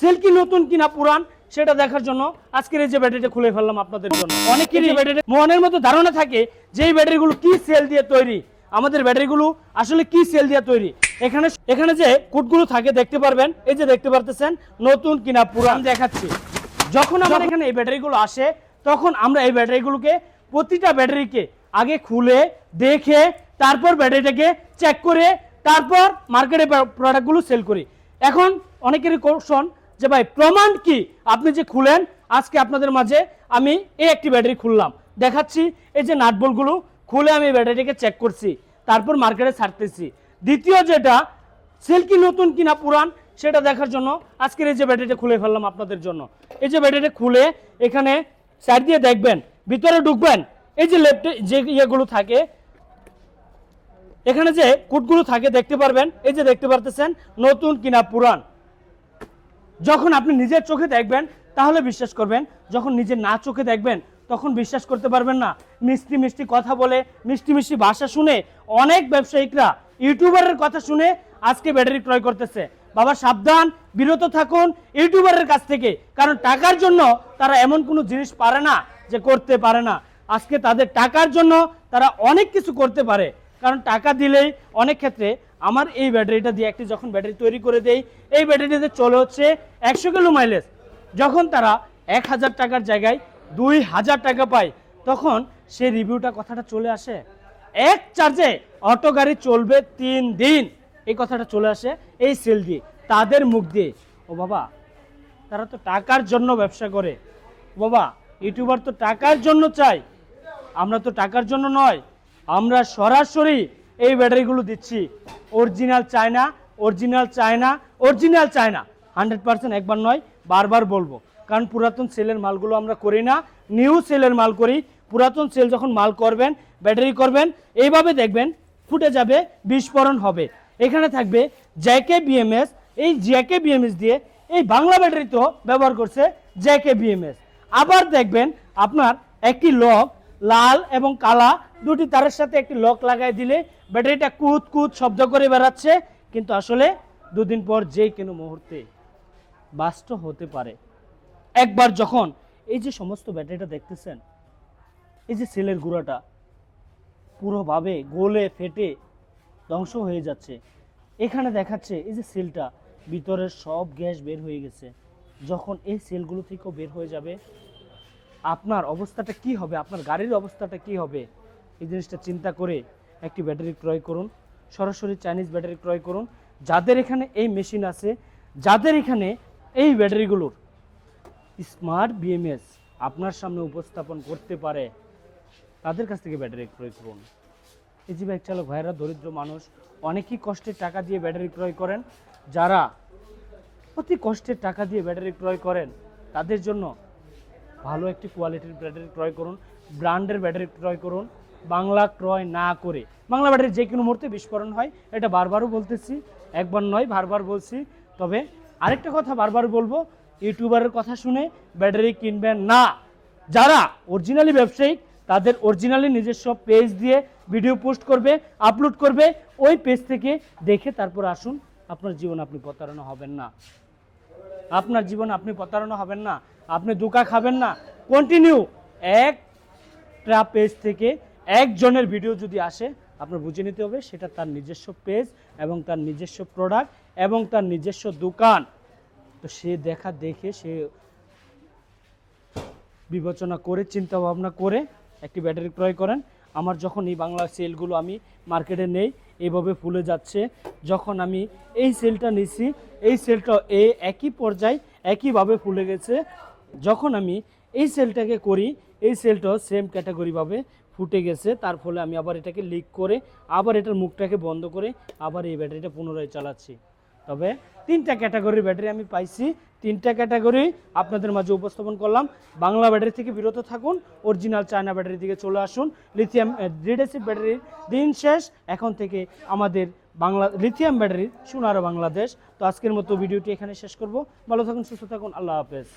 Sell কি নতুন কিনা পুরান সেটা দেখার জন্য আজকের এই যে ব্যাটারিটা খুলে ফেললাম আপনাদের জন্য। অনেকেরই ব্যাটারি মনের মতো ধারণা থাকে যে এই ব্যাটারিগুলো কি সেল দিয়ে তৈরি, আমাদের ব্যাটারিগুলো আসলে কি সেল দিয়ে তৈরি। এখানে যে কোডগুলো থাকে দেখতে পারবেন, এই যে দেখতে পারতেছেন নতুন কিনা পুরান দেখাচ্ছি। যখন আমার এখানে এই ব্যাটারিগুলো আসে তখন আমরা এই ব্যাটারিগুলোকে প্রতিটা ব্যাটারিকে আগে খুলে দেখে তারপর ব্যাটারিটাকে চেক করে তারপর মার্কেটে প্রোডাক্টগুলো সেল করি। এখন অনেকেরই কোশ্চেন যে ভাই প্রমাণ কি, আপনি যে খুলেন আজকে আপনাদের মাঝে আমি এই একটি ব্যাটারি খুললাম দেখাচ্ছি। এই যে নাট বোল্টগুলো খুলে আমি ব্যাটারিটাকে চেক করছি, তারপর মার্কেটে ছাড়তেছি। দ্বিতীয় যেটা সেল কি নতুন কিনা পুরান সেটা দেখার জন্য আজকের এই যে ব্যাটারিটা খুলে ফেললাম আপনাদের জন্য। এই যে ব্যাটারিটা খুলে এখানে সাইড দিয়ে দেখবেন, ভিতরে ঢুকবেন, এই যে লেফটে যে ইয়েগুলো থাকে এখানে যে কোডগুলো থাকে দেখতে পারবেন, এই যে দেখতে পারতেছেন নতুন কিনা পুরান। যখন আপনি নিজের চোখে দেখবেন তাহলে বিশ্বাস করবেন, যখন নিজের না চোখে দেখবেন তখন বিশ্বাস করতে পারবেন না। মিষ্টি মিষ্টি কথা বলে, মিষ্টি মিষ্টি ভাষা শুনে অনেক ব্যবসায়িকরা ইউটিউবারের কথা শুনে আজকে ব্যাটারি ক্রয় করতেছে। বাবা সাবধান, বিরত থাকুন ইউটিউবারের কাছ থেকে, কারণ টাকার জন্য তারা এমন কোনো জিনিস পারে না যে করতে পারে না। আজকে তাদের টাকার জন্য তারা অনেক কিছু করতে পারে, কারণ টাকা দিলেই অনেক ক্ষেত্রে আমার এই ব্যাটারিটা দিয়ে একটি যখন ব্যাটারি তৈরি করে দেই, এই ব্যাটারিতে চলে হচ্ছে 100 কিলো মাইলেজ। যখন তারা 1000 টাকার জায়গায় 2000 টাকা পায় তখন সে রিভিউটা কথাটা চলে আসে, এক চার্জে অটো গাড়ি চলবে 3 দিন, এই কথাটা চলে আসে এই সেল দিয়ে, তাদের মুখ দিয়ে। ও বাবা, তারা তো টাকার জন্য ব্যবসা করে। বাবা ইউটিউবার তো টাকার জন্য চাই, আমরা তো টাকার জন্য নয়। আমরা সরাসরি এই ব্যাটারিগুলো দিচ্ছি original China, original China, original China 100%। একবার নয় বারবার বলবো, কারণ পুরাতন সেলের মালগুলো আমরা করি না, নিউ সেলের মাল করি। পুরাতন সেল যখন মাল করবেন, ব্যাটারি করবেন, এইভাবে দেখবেন ফুটে যাবে, বিস্ফোরণ হবে। এখানে থাকবে জ্যাকে বিএমএস, এই জ্যাকে বিএমএস দিয়ে এই বাংলা ব্যাটারি তো ব্যবহার করছে জ্যাকে বিএমএস। আবার দেখবেন আপনার একটি লক লাল এবং কালা দুটি তারের সাথে একটি লক লাগাই দিলে ব্যাটারিটা কুত কুত শব্দ করে বেড়াচ্ছে, কিন্তু আসলে দুদিন পর যে কোনো মুহূর্তে বাস্ট হতে পারে। একবার যখন এই যে সমস্ত ব্যাটারিটা দেখতেছেন, এই যে সেলের গুঁড়াটা পুরোভাবে গলে ফেটে ধ্বংস হয়ে যাচ্ছে, এখানে দেখাচ্ছে এই যে সেলটা ভিতরের সব গ্যাস বের হয়ে গেছে। যখন এই সেলগুলো থেকেও বের হয়ে যাবে আপনার অবস্থাটা কি হবে, আপনার গাড়ির অবস্থাটা কি হবে, এই জিনিসটা চিন্তা করে একটি ব্যাটারি ক্রয় করুন, সরাসরি চাইনিজ ব্যাটারি ক্রয় করুন। যাদের এখানে এই মেশিন আছে, যাদের এখানে এই ব্যাটারিগুলোর স্মার্ট বিএমএস আপনার সামনে উপস্থাপন করতে পারে, তাদের কাছ থেকে ব্যাটারি ক্রয় করুন। এই যে বাইক চালক ভাইয়েরা, দরিদ্র মানুষ অনেকেই কষ্টের টাকা দিয়ে ব্যাটারি ক্রয় করেন, যারা অতি কষ্টের টাকা দিয়ে ব্যাটারি ক্রয় করেন তাদের জন্য ভালো একটি কোয়ালিটির ব্যাটারি ক্রয় করুন, ব্র্যান্ডের ব্যাটারি ক্রয় করুন। বাংলা ক্রয় না করে, বাংলা ব্যাটারি যে কোনো মুহূর্তে বিস্ফোরণ হয়, এটা বারবারও বলতেছি, একবার নয় বারবার বলছি। তবে আরেকটা কথা বারবার বলবো, ইউটিউবারের কথা শুনে ব্যাটারি কিনবেন না। যারা অরিজিনালি ব্যবসায়িক তাদের অরিজিনালি নিজস্ব পেজ দিয়ে ভিডিও পোস্ট করবে, আপলোড করবে, ওই পেজ থেকে দেখে তারপর আসুন। আপনার জীবন আপনি প্রতারণা হবেন না, আপনার জীবন আপনি প্রতারণা হবেন না, আপনি ধোঁকা খাবেন না। কন্টিনিউ একটা পেজ থেকে একজনের ভিডিও যদি আসে, আপনার বুঝে নিতে হবে সেটা তার নিজস্ব পেজ এবং তার নিজস্ব প্রোডাক্ট এবং তার নিজস্ব দোকান। তো সে দেখে সে বিবেচনা করে চিন্তা ভাবনা করে একটি ব্যাটারি ক্রয় করেন। আমার যখন এই বাংলা সেলগুলো আমি মার্কেটে নেই, এইভাবে ফুলে যাচ্ছে, যখন আমি এই সেলটা নিছি, এই সেলটা একই পর্যায়ে একইভাবে ফুলে গেছে। যখন আমি এই সেলটাকে করি, এই সেলটাও সেম ক্যাটাগরিভাবে ফুটে গেছে। তার ফলে আমি আবার এটাকে লিক করে আবার এটার মুখটাকে বন্ধ করে আবার এই ব্যাটারিটা পুনরায় চালাচ্ছি। তবে 3টা ক্যাটাগরির ব্যাটারি আমি পাইছি, 3টা ক্যাটাগরি আপনাদের মাঝে উপস্থাপন করলাম। বাংলা ব্যাটারি থেকে বিরত থাকুন, অরিজিনাল চায়না ব্যাটারি দিকে চলে আসুন। লিথিয়াম লিড অ্যাসিড ব্যাটারির দিন শেষ, এখন থেকে আমাদের বাংলা লিথিয়াম ব্যাটারির সোনার বাংলাদেশ। তো আজকের মতো ভিডিওটি এখানে শেষ করব। ভালো থাকুন, সুস্থ থাকুন, আল্লাহ হাফেজ।